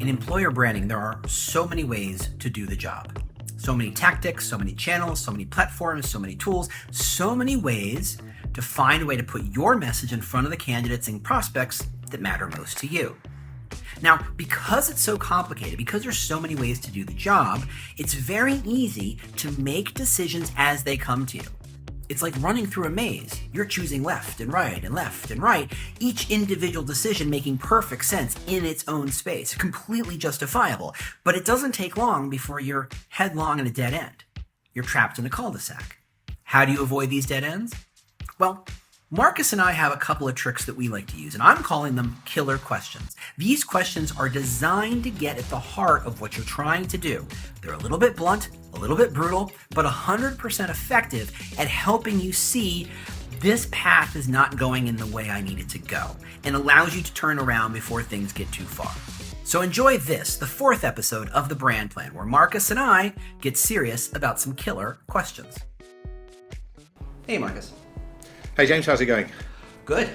In employer branding, there are so many ways to do the job. So many tactics, so many channels, so many platforms, so many tools, so many ways to find a way to put your message in front of the candidates and prospects that matter most to you. Now, because it's so complicated, because there's so many ways to do the job, it's very easy to make decisions as they come to you. It's like running through a maze. You're choosing left and right and left and right, each individual decision making perfect sense in its own space, completely justifiable. But it doesn't take long before you're headlong in a dead end. You're trapped in a cul-de-sac. How do you avoid these dead ends? Well, Marcus and I have a couple of tricks that we like to use, and I'm calling them killer questions. These questions are designed to get at the heart of what you're trying to do. They're a little bit blunt, a little bit brutal, but 100% effective at helping you see this path is not going in the way I need it to go, and allows you to turn around before things get too far. So enjoy this, the 4th episode of The Brand Plan, where Marcus and I get serious about some killer questions. Hey, Marcus. Hey James, how's it going? Good.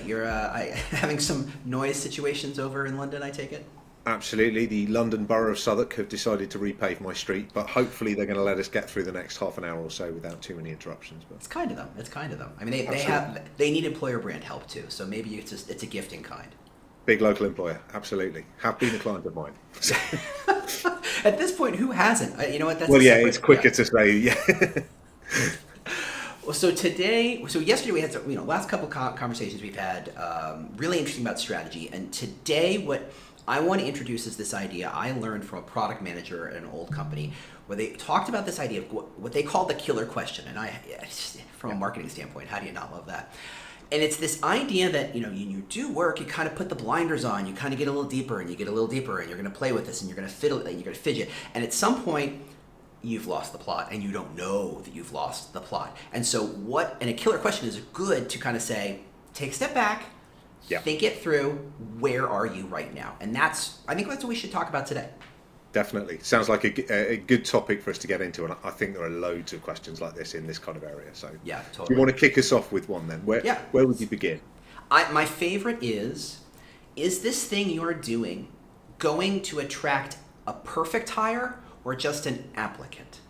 You're having some noise situations over in London, I take it? Absolutely. The London Borough of Southwark have decided to repave my street, but hopefully they're going to let us get through the next half an hour or so without too many interruptions. But It's kind of them. I mean, they need employer brand help too, so maybe it's a gift in kind. Big local employer, absolutely. Have been a client of mine. At this point, who hasn't? You know what? That's it's quicker to say, yeah. So yesterday we had some, last couple conversations we've had, really interesting about strategy. And today what I want to introduce is this idea I learned from a product manager at an old company where they talked about this idea of what they called the killer question. And from a marketing standpoint, how do you not love that? And it's this idea that, you do work, you kind of put the blinders on, you kind of get a little deeper and you get a little deper and you're going to play with this and you're going to fiddle and you're going to fidget. And at some point, you've lost the plot and you don't know that you've lost the plot. And so a killer question is good to kind of say, take a step back, think it through, where are you right now? And I think that's what we should talk about today. Definitely. Sounds like a good topic for us to get into, and I think there are loads of questions like this in this kind of area. So yeah, totally. Do you want to kick us off with one then? Where would you begin? My favorite is this thing you're doing going to attract a perfect hire or just an applicant?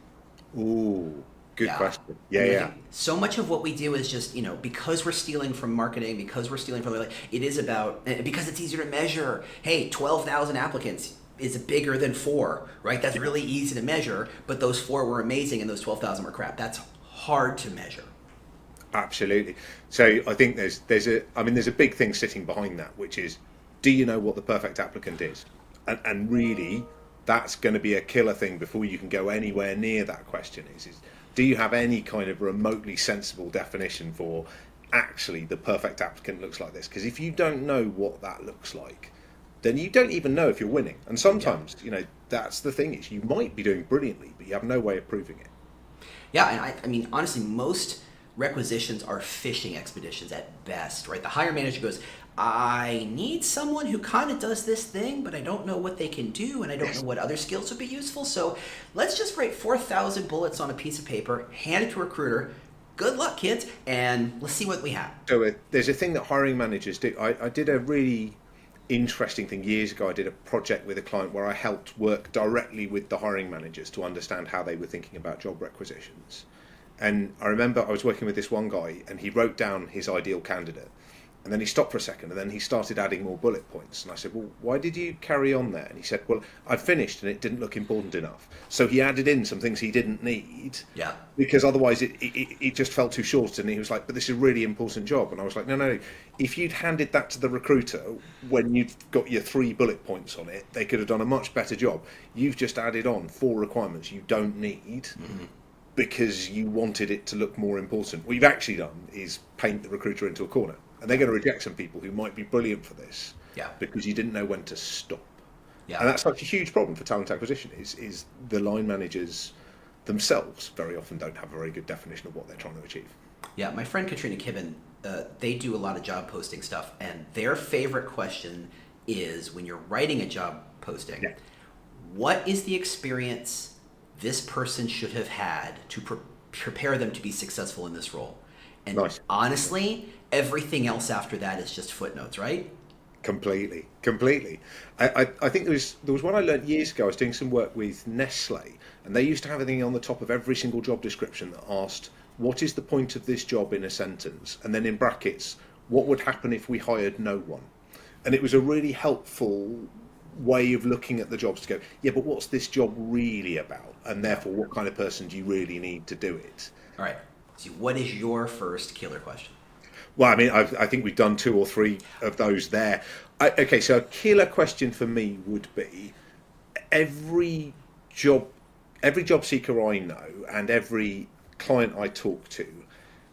Ooh, good question. Yeah. So much of what we do is just, because we're stealing from marketing, because we're stealing from, it is about, because it's easier to measure, hey, 12,000 applicants is bigger than 4, right? That's really easy to measure, but those 4 were amazing and those 12,000 were crap. That's hard to measure. Absolutely. So I think there's a big thing sitting behind that, which is, do you know what the perfect applicant is? And really, that's going to be a killer thing before you can go anywhere near that question is do you have any kind of remotely sensible definition for actually the perfect applicant looks like this? Because if you don't know what that looks like, then you don't even know if you're winning. And sometimes, that's the thing is you might be doing brilliantly, but you have no way of proving it. Yeah, and I mean, honestly, most requisitions are fishing expeditions at best, right? The hire manager goes, I need someone who kind of does this thing, but I don't know what they can do, and I don't know what other skills would be useful. So let's just write 4,000 bullets on a piece of paper, hand it to a recruiter. Good luck, kids, and let's see what we have. So there's a thing that hiring managers do. I did a really interesting thing years ago. I did a project with a client where I helped work directly with the hiring managers to understand how they were thinking about job requisitions. And I remember I was working with this one guy, and he wrote down his ideal candidate. And then he stopped for a second, and then he started adding more bullet points. And I said, well, why did you carry on there? And he said, well, I'd finished and it didn't look important enough. So he added in some things he didn't need. Yeah. Because otherwise it just felt too short. And he was like, but this is a really important job. And I was like, no. If you'd handed that to the recruiter when you'd got your 3 bullet points on it, they could have done a much better job. You've just added on 4 requirements you don't need. Mm-hmm. Because you wanted it to look more important. What you've actually done is paint the recruiter into a corner. And they're going to reject some people who might be brilliant for this because you didn't know when to stop. Yeah. And that's such a huge problem for talent acquisition is the line managers themselves very often don't have a very good definition of what they're trying to achieve. Yeah, my friend Katrina Kibben, they do a lot of job posting stuff, and their favorite question is when you're writing a job posting, what is the experience this person should have had to prepare them to be successful in this role? And honestly, everything else after that is just footnotes, right? Completely. I think there was one I learned years ago. I was doing some work with Nestle, and they used to have a thing on the top of every single job description that asked, "What is the point of this job in a sentence?" And then in brackets, "What would happen if we hired no one?" And it was a really helpful way of looking at the jobs to go, yeah, but what's this job really about? And therefore, what kind of person do you really need to do it? All right. So what is your first killer question? Well, I mean, I think we've done two or three of those there. Okay, so a killer question for me would be every job, every job seeker I know and every client I talk to,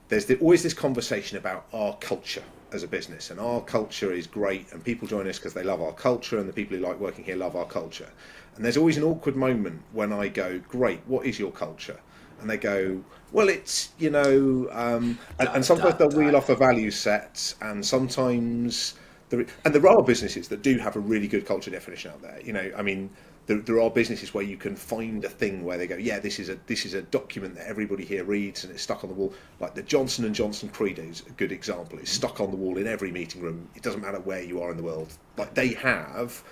there's always this conversation about our culture as a business, and our culture is great, and people join us because they love our culture, and the people who like working here love our culture. And there's always an awkward moment when I go, "Great, what is your culture?" And they go, "Well, it's and sometimes they'll reel off a value set, and sometimes there are businesses that do have a really good culture definition out there. I mean, there are businesses where you can find a thing where they go, yeah, this is a document that everybody here reads, and it's stuck on the wall. Like the Johnson & Johnson Credo is a good example. It's stuck on the wall in every meeting room. It doesn't matter where you are in the world. Like they have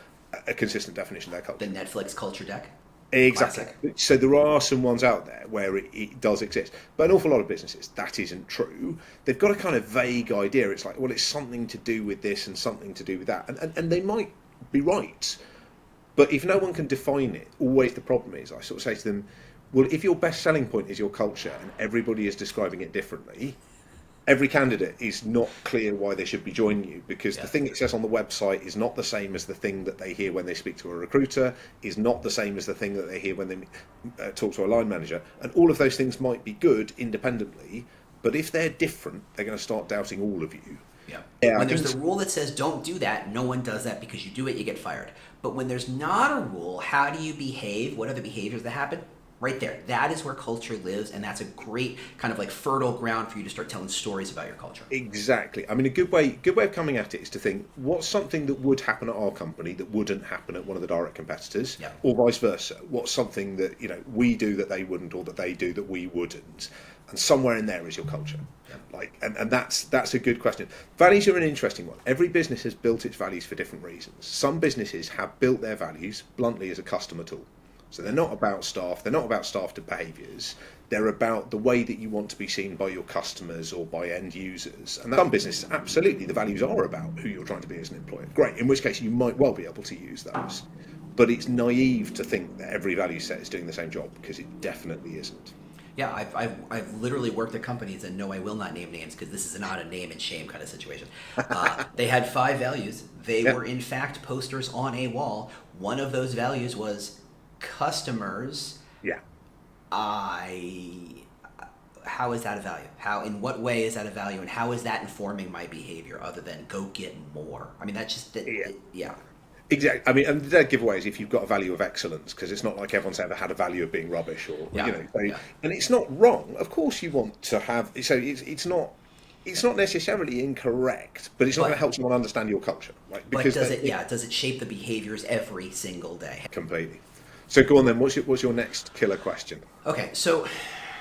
a consistent definition of their culture. The Netflix culture deck? Exactly. Classic. So there are some ones out there where it does exist, but an awful lot of businesses that isn't true. They've got a kind of vague idea. It's like, well, it's something to do with this and something to do with that, and they might be right. But if no one can define it, always the problem is I sort of say to them, well, if your best selling point is your culture and everybody is describing it differently, every candidate is not clear why they should be joining you, because the thing it says on the website is not the same as the thing that they hear when they speak to a recruiter, is not the same as the thing that they hear when they talk to a line manager. And all of those things might be good independently, but if they're different, they're going to start doubting all of you. Yeah. When there's the rule that says don't do that, no one does that because you do it, you get fired. But when there's not a rule, how do you behave? What are the behaviors that happen? Right there. That is where culture lives, and that's a great kind of like fertile ground for you to start telling stories about your culture. Exactly. I mean, a good way of coming at it is to think, what's something that would happen at our company that wouldn't happen at one of the direct competitors, or vice versa? What's something that we do that they wouldn't, or that they do that we wouldn't? And somewhere in there is your culture. And that's a good question. Values are an interesting one. Every business has built its values for different reasons. Some businesses have built their values bluntly as a customer tool. So they're not about staff. They're not about staff behaviours. They're about the way that you want to be seen by your customers or by end users. And some businesses, absolutely, the values are about who you're trying to be as an employer. Great, in which case you might well be able to use those. But it's naive to think that every value set is doing the same job, because it definitely isn't. Yeah, I've literally worked at companies, and no, I will not name names because this is not a name and shame kind of situation. They had 5 values. They were in fact posters on a wall. One of those values was customers. How is that a value? In what way is that a value, and how is that informing my behavior other than go get more? I mean, that's just Exactly. I mean, and the dead giveaway is if you've got a value of excellence, because it's not like everyone's ever had a value of being rubbish, or and it's not wrong. Of course, you want to have. So it's not necessarily incorrect, but it's not going to help someone understand your culture, right? Because does it shape the behaviors every single day? Completely. So go on then. What's your next killer question? Okay, so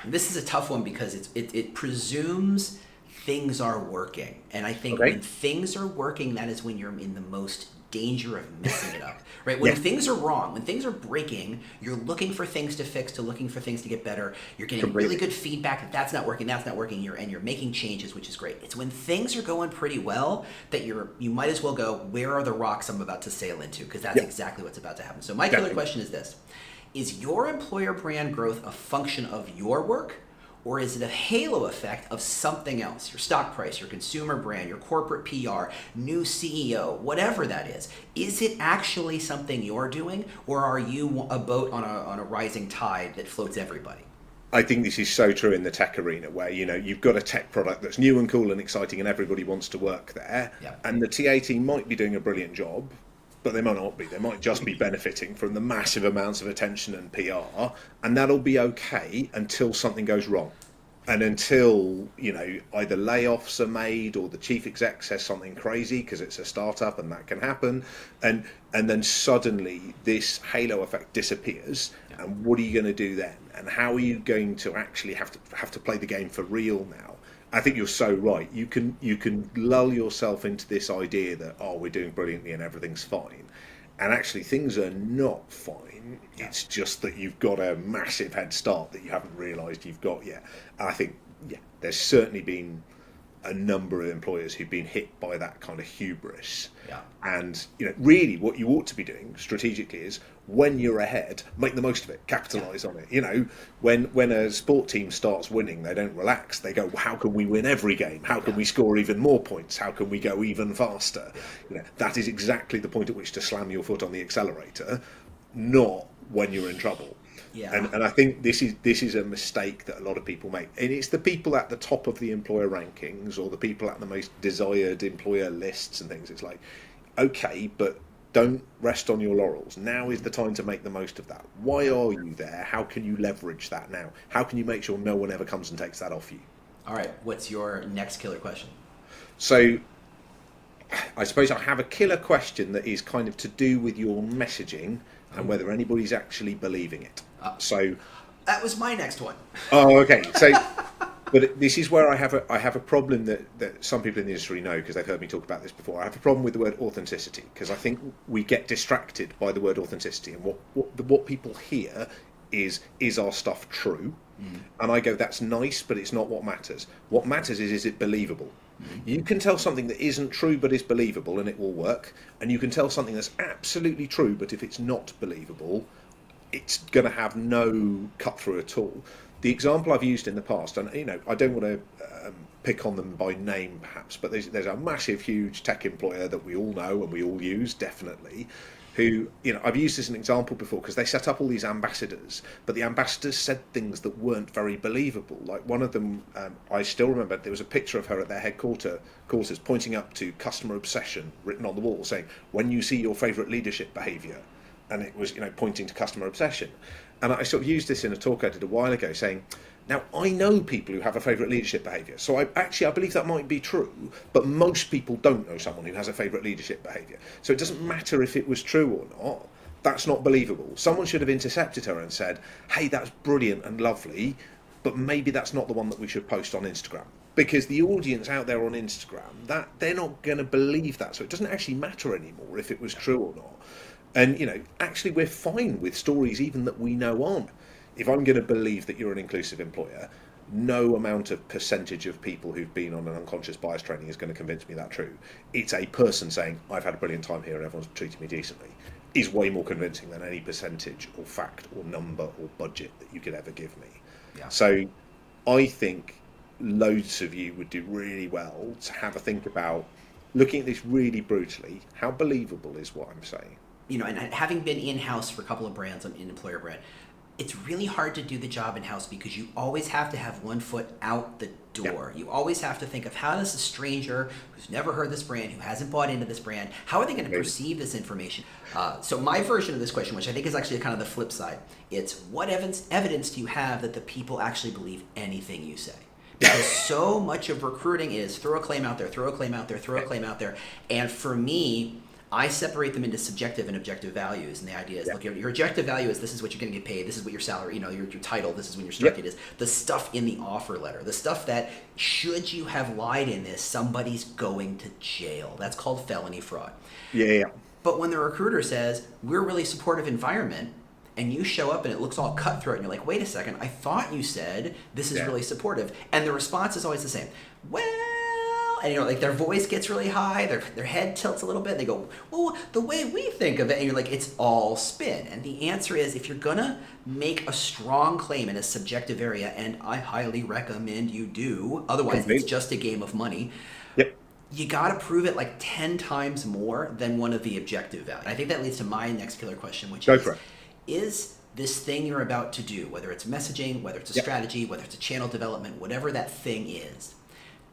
this is a tough one because it presumes things are working, and I think when things are working, that is when you're in the most danger of messing it up, right? When things are wrong, when things are breaking, you're looking for things to fix, looking for things to get better. You're getting really good feedback that's not working, and you're making changes, which is great. It's when things are going pretty well that you might as well go, where are the rocks I'm about to sail into? Because that's exactly what's about to happen. So my killer question is this: is your employer brand growth a function of your work, or is it a halo effect of something else? Your stock price, your consumer brand, your corporate PR, new CEO, whatever that is. Is it actually something you're doing, or are you a boat on a rising tide that floats everybody? I think this is so true in the tech arena, where you've got a tech product that's new and cool and exciting, and everybody wants to work there. And the TA team might be doing a brilliant job, but they might not be. They might just be benefiting from the massive amounts of attention and PR, and that'll be okay until something goes wrong. And until, either layoffs are made or the chief exec says something crazy, because it's a startup and that can happen. And then suddenly this halo effect disappears. And what are you going to do then? And how are you going to actually have to play the game for real now? I think you're so right. You can lull yourself into this idea that, oh, we're doing brilliantly and everything's fine, and actually things are not fine. It's just that you've got a massive head start that you haven't realised you've got yet. And I think, yeah, there's certainly been a number of employers who've been hit by that kind of hubris. Yeah. And really, what you ought to be doing strategically is, when you're ahead, make the most of it, capitalise on it. When a sport team starts winning, they don't relax. They go, how can we win every game? How can we score even more points? How can we go even faster? That is exactly the point at which to slam your foot on the accelerator, not when you're in trouble. Yeah. And I think this is a mistake that a lot of people make. And it's the people at the top of the employer rankings, or the people at the most desired employer lists and things. It's like, okay, but don't rest on your laurels. Now is the time to make the most of that. Why are you there? How can you leverage that now? How can you make sure no one ever comes and takes that off you? All right, what's your next killer question? So I suppose I have a killer question that is kind of to do with your messaging and whether anybody's actually believing it. So that was my next one. Oh, okay. So, but this is where I have a problem that some people in the industry know, because they've heard me talk about this before. I have a problem with the word authenticity, because I think we get distracted by the word authenticity, and what people hear is our stuff true? And I go, that's nice, but it's not what matters. What matters is it believable? You can tell something that isn't true but is believable, and it will work. And you can tell something that's absolutely true, but if it's not believable, it's going to have no cut through at all. The example I've used in the past, and I don't want to pick on them by name perhaps, but there's a massive, huge tech employer that we all know and we all use, definitely, who, I've used this as an example before, because they set up all these ambassadors, but the ambassadors said things that weren't very believable. Like one of them, I still remember, there was a picture of her at their headquarters pointing up to customer obsession written on the wall, saying, when you see your favourite leadership behaviour, and it was pointing to customer obsession. And I sort of used this in a talk I did a while ago, saying, now I know people who have a favourite leadership behaviour, so I believe that might be true, but most people don't know someone who has a favourite leadership behaviour. So it doesn't matter if it was true or not. That's not believable. Someone should have intercepted her and said, hey, that's brilliant and lovely, but maybe that's not the one that we should post on Instagram. Because the audience out there on Instagram, that they're not going to believe that. So it doesn't actually matter anymore if it was true or not. And, actually we're fine with stories even that we know aren't. If I'm going to believe that you're an inclusive employer, no amount of percentage of people who've been on an unconscious bias training is going to convince me that's true. It's a person saying, I've had a brilliant time here and everyone's treated me decently, is way more convincing than any percentage or fact or number or budget that you could ever give me. Yeah. So I think loads of you would do really well to have a think about looking at this really brutally. How believable is what I'm saying? And having been in-house for a couple of brands, I'm in employer brand, it's really hard to do the job in-house because you always have to have one foot out the door. Yeah. You always have to think of, how does a stranger who's never heard this brand, who hasn't bought into this brand, how are they going to perceive this information? So my version of this question, which I think is actually kind of the flip side, it's what evidence do you have that the people actually believe anything you say? Because so much of recruiting is throw a claim out there, throw a claim out there, throw a claim out there. And for me, I separate them into subjective and objective values, and the idea is, look, your objective value is this is what you're going to get paid, this is what your salary, your title, this is when your start date is. The stuff in the offer letter, the stuff that, should you have lied in this, somebody's going to jail. That's called felony fraud. Yeah. But when the recruiter says, we're a really supportive environment, and you show up and it looks all cutthroat, and you're like, wait a second, I thought you said this is really supportive. And the response is always the same. Well, and like their voice gets really high, their head tilts a little bit, and they go, well, the way we think of it, and you're like, it's all spin. And the answer is, if you're gonna make a strong claim in a subjective area, and I highly recommend you do, otherwise it's just a game of money, you gotta prove it like 10 times more than one of the objective values. I think that leads to my next killer question, which is this thing you're about to do, whether it's messaging, whether it's a strategy, whether it's a channel development, whatever that thing is,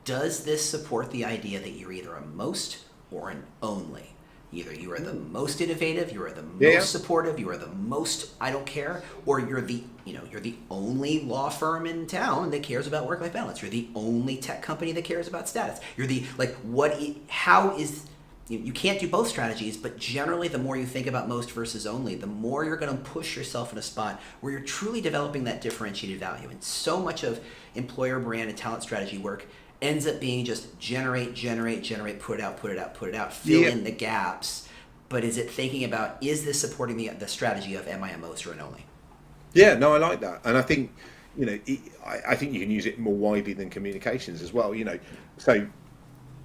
does this support the idea that you're either a most or an only? Either you are the most innovative, you are the most supportive, you are the most I don't care, or you're the only law firm in town that cares about work-life balance. You're the only tech company that cares about status. You're the you can't do both strategies, but generally the more you think about most versus only, the more you're going to push yourself in a spot where you're truly developing that differentiated value. And so much of employer brand and talent strategy work ends up being just generate, put it out, fill in the gaps. But is it thinking about, is this supporting the strategy of am I a most or an only? Yeah, no, I like that, and I think I think you can use it more widely than communications as well. So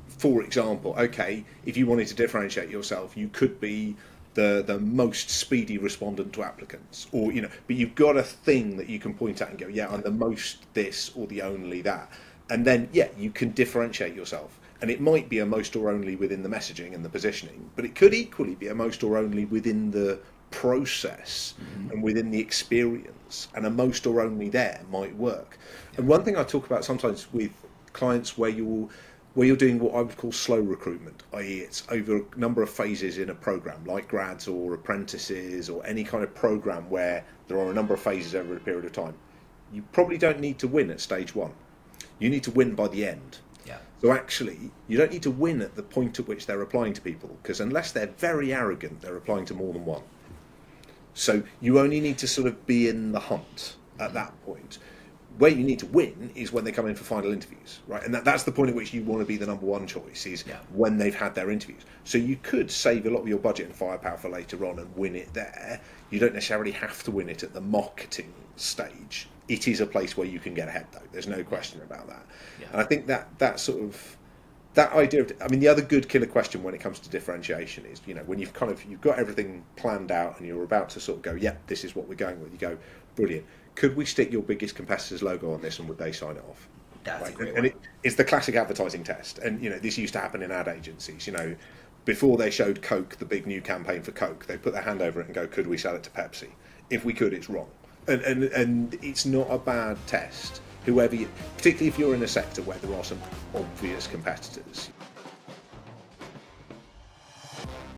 for example, okay, if you wanted to differentiate yourself, you could be the most speedy respondent to applicants, or but you've got a thing that you can point at and go, yeah, I'm the most this or the only that, and then you can differentiate yourself. And it might be a most or only within the messaging and the positioning, but it could equally be a most or only within the process and within the experience, and a most or only there might work. And one thing I talk about sometimes with clients where you're doing what I would call slow recruitment, i.e. it's over a number of phases in a program, like grads or apprentices or any kind of program where there are a number of phases over a period of time. You probably don't need to win at stage one. You need to win by the end. So actually, you don't need to win at the point at which they're applying to people, because unless they're very arrogant, they're applying to more than one. So you only need to sort of be in the hunt at that point. Where you need to win is when they come in for final interviews, right? And that's the point at which you want to be the number one choice, is when they've had their interviews. So you could save a lot of your budget and firepower for later on and win it there. You don't necessarily have to win it at the marketing stage. It is a place where you can get ahead, though. There's no question about that. And I think that sort of, that idea of, the other good killer question when it comes to differentiation is, when you've got everything planned out and you're about to sort of go, this is what we're going with. You go, brilliant. Could we stick your biggest competitor's logo on this, and would they sign it off? That's a great one. And it's the classic advertising test. And, this used to happen in ad agencies. Before they showed Coke, the big new campaign for Coke, they put their hand over it and go, could we sell it to Pepsi? If we could, it's wrong. And it's not a bad test. Particularly if you're in a sector where there are some obvious competitors.